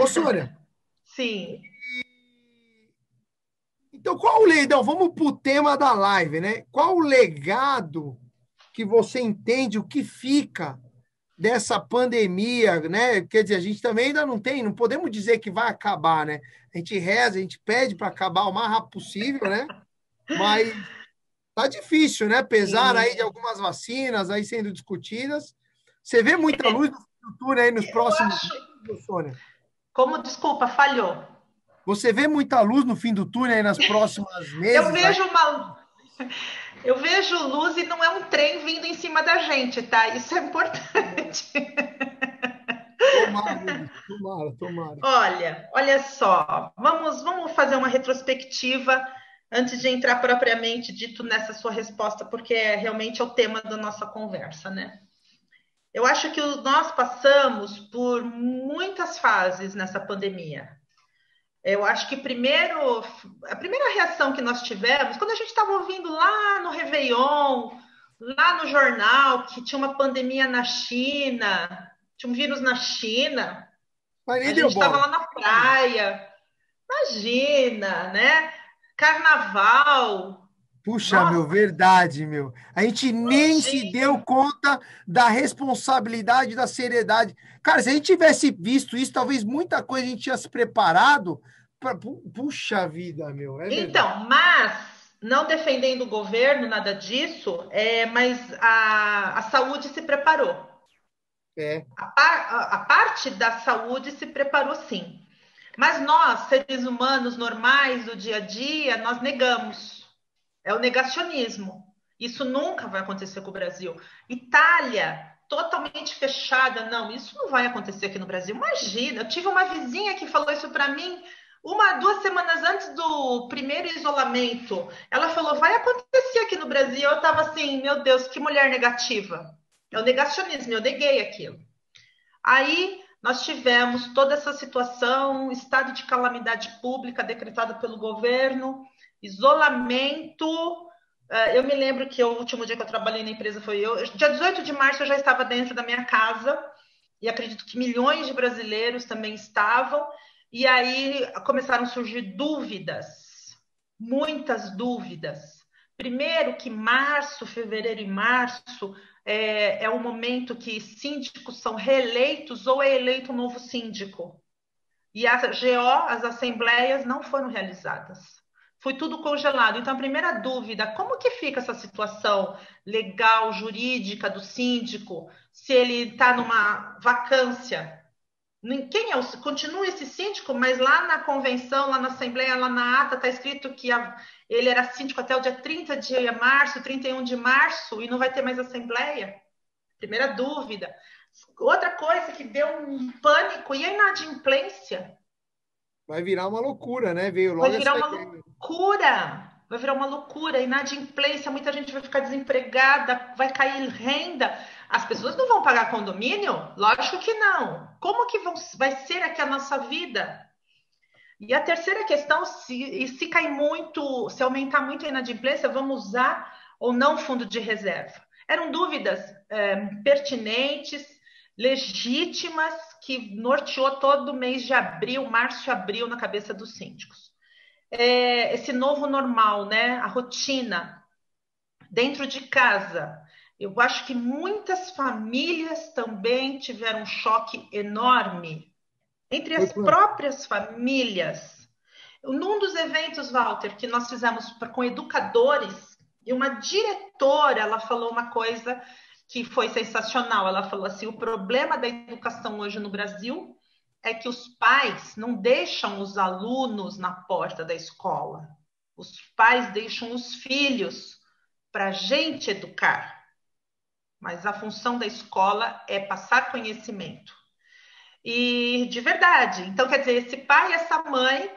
Sônia, Sim. então qual o legado? Vamos para o tema da live, né? Qual o legado que você entende, o que fica dessa pandemia, né? Quer dizer, a gente também ainda não tem, não podemos dizer que vai acabar, né? A gente reza, a gente pede para acabar o mais rápido possível, né? Mas tá difícil, né? Apesar aí de Sim. algumas vacinas aí sendo discutidas. Você vê muita luz no futuro aí nos Eu próximos acho. meses, Sônia? Como, desculpa, falhou. Você vê muita luz no fim do túnel aí nas próximas Eu meses aí? vejo uma, eu vejo luz e não é um trem vindo em cima da gente, tá? Isso é importante. Tomara, Deus, tomara, tomara. Olha só. Vamos fazer uma retrospectiva antes de entrar propriamente dito nessa sua resposta, porque realmente é o tema da nossa conversa, né? Eu acho que nós passamos por muitas fases nessa pandemia. Eu acho que a primeira reação que nós tivemos, quando a gente estava ouvindo lá no Réveillon, lá no jornal, que tinha uma pandemia na China, tinha um vírus na China, Mas a nem deu gente estava bola. lá na praia, imagina, né? Carnaval, Puxa, nossa, meu, verdade, meu. A gente nem se deu imagina. conta da responsabilidade, da seriedade. Cara, se a gente tivesse visto isso, talvez muita coisa a gente tinha se preparado. Puxa vida, meu, é verdade. Então, mas não defendendo o governo, nada disso, mas a saúde se preparou. É, A parte da saúde se preparou sim. Mas nós, seres humanos normais do dia a dia, nós negamos. É o negacionismo. Isso nunca vai acontecer com o Brasil. Itália, totalmente fechada. Não, isso não vai acontecer aqui no Brasil. Imagina, eu tive uma vizinha que falou isso para mim 2 semanas antes do primeiro isolamento. Ela falou, vai acontecer aqui no Brasil. Eu estava assim, meu Deus, que mulher negativa. É o negacionismo, eu neguei aquilo. Aí nós tivemos toda essa situação, estado de calamidade pública decretado pelo governo, isolamento. Eu me lembro que o último dia que eu trabalhei na empresa foi eu. Dia 18 de março eu já estava dentro da minha casa e acredito que milhões de brasileiros também estavam. E aí começaram a surgir dúvidas, muitas dúvidas. Primeiro que março, fevereiro e março é o momento que síndicos são reeleitos ou é eleito um novo síndico. E as GO, as assembleias, não foram realizadas. Foi tudo congelado. Então, a primeira dúvida, como que fica essa situação legal, jurídica do síndico, se ele está numa vacância? Quem é continua esse síndico, mas lá na convenção, lá na Assembleia, lá na ata, está escrito que ele era síndico até o dia 30 de março, 31 de março, e não vai ter mais Assembleia? Primeira dúvida. Outra coisa que deu um pânico e a inadimplência. vai virar uma loucura, né? Veio Vai logo virar essa uma ideia. loucura. Vai virar uma loucura. Inadimplência, muita gente vai ficar desempregada, vai cair renda. As pessoas não vão pagar condomínio? Lógico que não. Como que vai ser aqui a nossa vida? E a terceira questão, se cair muito, se aumentar muito a inadimplência, vamos usar ou não fundo de reserva? Eram dúvidas pertinentes, legítimas, que norteou todo o mês de abril, março e abril, na cabeça dos síndicos. Esse novo normal, né? A rotina dentro de casa. Eu acho que muitas famílias também tiveram um choque enorme entre Foi as quanto? próprias famílias. Num dos eventos, Walter, que nós fizemos com educadores, e uma diretora, ela falou uma coisa que foi sensacional. Ela falou assim: o problema da educação hoje no Brasil é que os pais não deixam os alunos na porta da escola. Os pais deixam os filhos para a gente educar. Mas a função da escola é passar conhecimento. E de verdade. Então, quer dizer, esse pai e essa mãe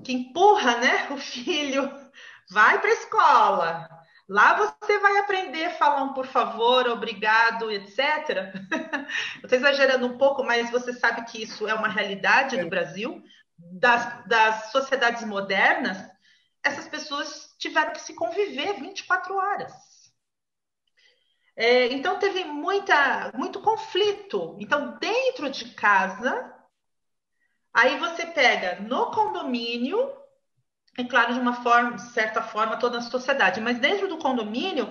que empurra, né, o filho, vai para a escola. Lá você vai aprender a falar um por favor, obrigado, etc. Eu estou exagerando um pouco, mas você sabe que isso é uma realidade do É, Brasil, das sociedades modernas. Essas pessoas tiveram que se conviver 24 horas. Então teve muito conflito. Então, dentro de casa, Aí você pega no condomínio, é claro, de uma forma, de certa forma, toda a sociedade, mas dentro do condomínio,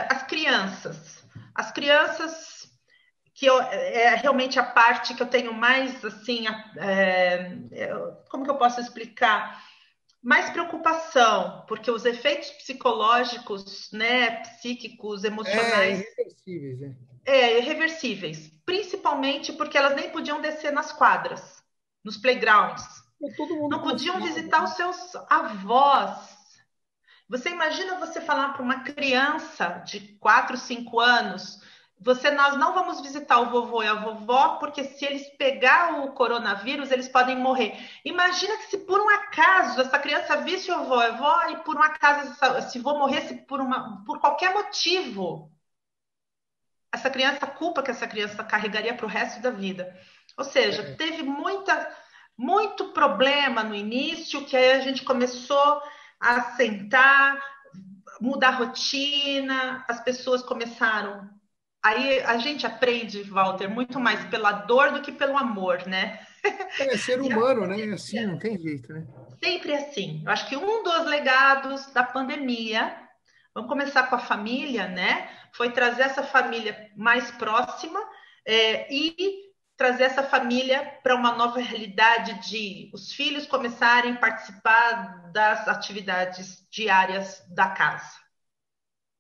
as crianças. As crianças, é realmente a parte que eu tenho mais, assim, como que eu posso explicar? Mais preocupação, porque os efeitos psicológicos, né, psíquicos, emocionais, Irreversíveis, né? irreversíveis. Principalmente porque elas nem podiam descer nas quadras, nos playgrounds. É todo mundo Não podiam confinado, visitar né? os seus avós. Você imagina você falar para uma criança de 4, 5 anos, nós não vamos visitar o vovô e a vovó, porque se eles pegar o coronavírus, eles podem morrer. Imagina que se por um acaso essa criança visse o vovô e a vovó e por um acaso se o vô morresse por qualquer motivo, essa criança, a culpa que essa criança carregaria para o resto da vida. Ou seja, É, teve muito problema no início, que aí a gente começou a sentar, mudar a rotina, as pessoas começaram. Aí a gente aprende, Walter, muito mais pela dor do que pelo amor, né? ser E humano, né? Assim, não tem jeito, né? sempre assim. Eu acho que um dos legados da pandemia, vamos começar com a família, né? Foi trazer essa família mais próxima, e trazer essa família para uma nova realidade de os filhos começarem a participar das atividades diárias da casa.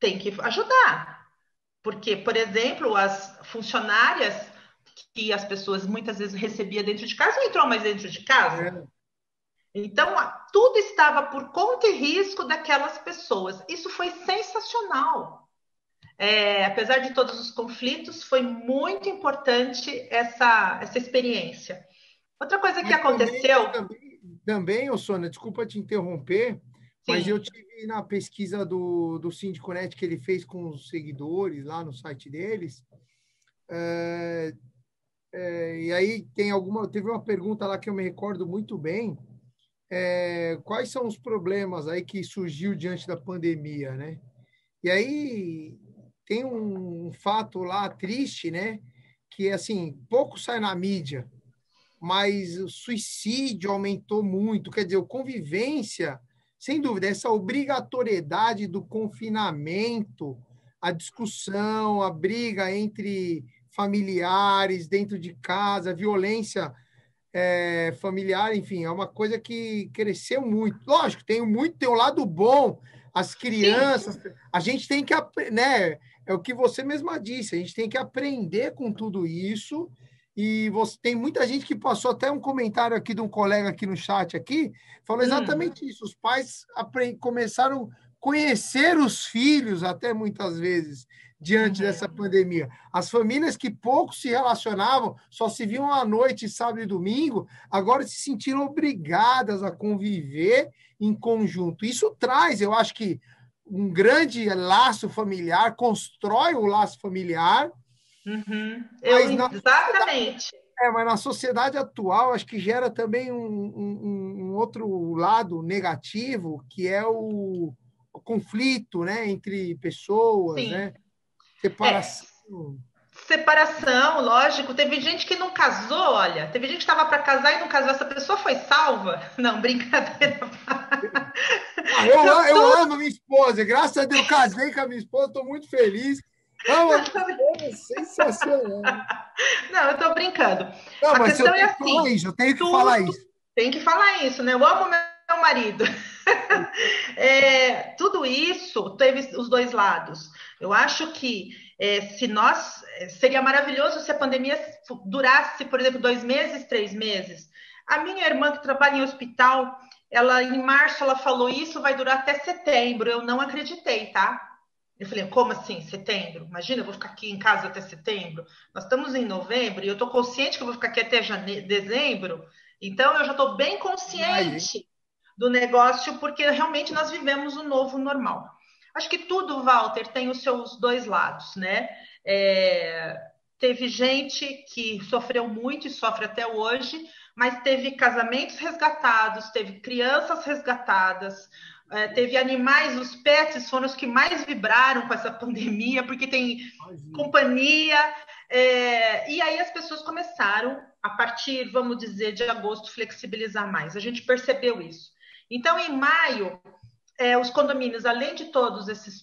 Tem que ajudar, porque, por exemplo, as funcionárias que as pessoas muitas vezes recebiam dentro de casa não entrou mais dentro de casa. É, Então, tudo estava por conta e risco daquelas pessoas. Isso foi sensacional. Apesar de todos os conflitos, foi muito importante essa experiência. Outra coisa que mas também, aconteceu, também, ô Sônia, desculpa te interromper, mas eu sim, tive na pesquisa do Síndico Net que ele fez com os seguidores lá no site deles, e aí teve uma pergunta lá que eu me recordo muito bem, quais são os problemas aí que surgiu diante da pandemia, né? E aí tem um fato lá triste, né? Que assim, pouco sai na mídia, mas o suicídio aumentou muito. Quer dizer, a convivência, sem dúvida, essa obrigatoriedade do confinamento, a discussão, a briga entre familiares dentro de casa, a violência familiar, enfim, é uma coisa que cresceu muito. Lógico, tem um lado bom, as sim, crianças, a gente tem que, né, é o que você mesma disse, a gente tem que aprender com tudo isso. E tem muita gente que passou até um comentário aqui de um colega aqui no chat aqui, falou exatamente isso. Os pais começaram a conhecer os filhos até muitas vezes diante dessa uhum, pandemia. As famílias que pouco se relacionavam, só se viam à noite, sábado e domingo, agora se sentiram obrigadas a conviver em conjunto. Isso traz, eu acho que, um grande laço familiar, constrói o laço familiar, uhum, mas exatamente. mas na sociedade atual, acho que gera também um outro lado negativo, que é o conflito, né, entre pessoas, Sim, né? é. Separação. Separação, lógico. Teve gente que não casou, olha. Teve gente que estava para casar e não casou. Essa pessoa foi salva? Não, brincadeira. Ah, eu, Então, eu tudo. amo minha esposa, graças a Deus, eu casei com a minha esposa, estou muito feliz. Amo a minha esposa, sensacional. Não, eu estou brincando. Não, A mas eu questão é tenho que falar assim: isso, eu tenho que falar tudo isso. tem que falar isso, né? Eu amo meu marido. Tudo isso teve os dois lados. Eu acho que se nós seria maravilhoso se a pandemia durasse, por exemplo, 2 meses, 3 meses. A minha irmã que trabalha em hospital, ela em março ela falou isso vai durar até setembro. Eu não acreditei, tá? Eu falei, como assim, setembro? Imagina, eu vou ficar aqui em casa até setembro. Nós estamos em novembro e eu estou consciente que eu vou ficar aqui até dezembro. Então, eu já estou bem Ai, hein? consciente do negócio, porque realmente nós vivemos o novo normal. Acho que tudo, Walter, tem os seus dois lados, né? Teve gente que sofreu muito e sofre até hoje, mas teve casamentos resgatados, teve crianças resgatadas, teve animais, os pets foram os que mais vibraram com essa pandemia, porque tem Imagina. companhia, e aí as pessoas começaram a partir, vamos dizer, de agosto, flexibilizar mais. A gente percebeu isso. Então, em maio, os condomínios, além de todos esses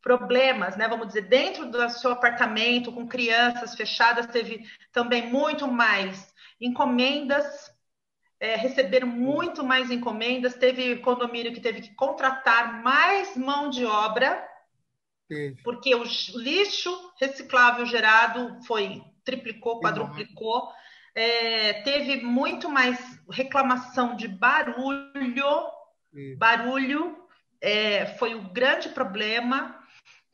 problemas, né, vamos dizer, dentro do seu apartamento, com crianças fechadas, teve também muito mais encomendas, receberam muito mais encomendas, teve condomínio que teve que contratar mais mão de obra, porque o lixo reciclável gerado triplicou, quadruplicou, teve muito mais reclamação de barulho, foi o grande problema,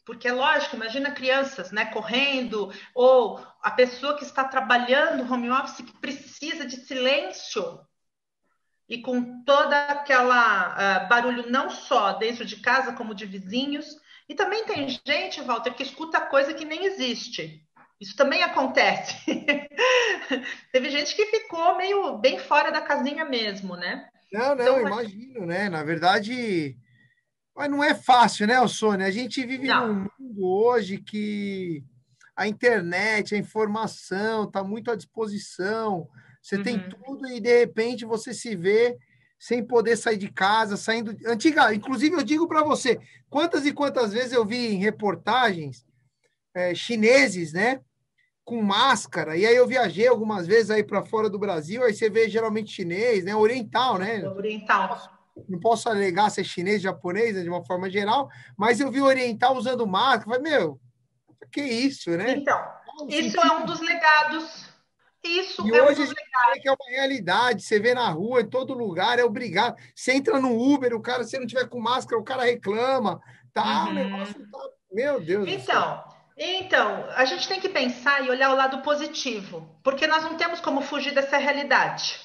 porque é lógico, imagina crianças, né, correndo, ou a pessoa que está trabalhando home office que precisa de silêncio, e com toda aquela barulho não só dentro de casa, como de vizinhos. E também tem gente, Walter, que escuta coisa que nem existe. Isso também acontece. Teve gente que ficou meio bem fora da casinha mesmo, né? Não, Então, imagino, né? Na verdade, mas não é fácil, né, Sônia? A gente vive num mundo hoje que a internet, a informação está muito à disposição. Você tem tudo e, de repente, você se vê sem poder sair de casa, saindo... Inclusive, eu digo para você, quantas e quantas vezes eu vi em reportagens chineses, né? Com máscara, e aí eu viajei algumas vezes aí para fora do Brasil, aí você vê geralmente chinês, né? Oriental, né? Oriental. Não posso alegar ser chinês, japonês, né, de uma forma geral, mas eu vi oriental usando máscara, falei, meu, que isso, né? Então, isso é um dos legados. E hoje a gente vê que é uma realidade, você vê na rua, em todo lugar, é obrigado. Você entra no Uber, o cara, se não tiver com máscara, o cara reclama, tá? O negócio tá, meu Deus do céu. Então, a gente tem que pensar e olhar o lado positivo, porque nós não temos como fugir dessa realidade.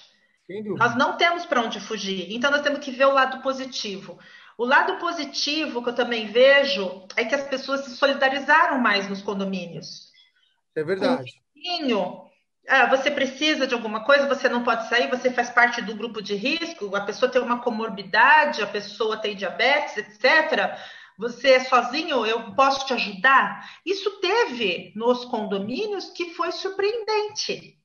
Nós não temos para onde fugir, então nós temos que ver o lado positivo. O lado positivo que eu também vejo é que as pessoas se solidarizaram mais nos condomínios. É verdade. Você precisa de alguma coisa, você não pode sair, você faz parte do grupo de risco, a pessoa tem uma comorbidade, a pessoa tem diabetes, etc. Você é sozinho, eu posso te ajudar? Isso teve nos condomínios que foi surpreendente.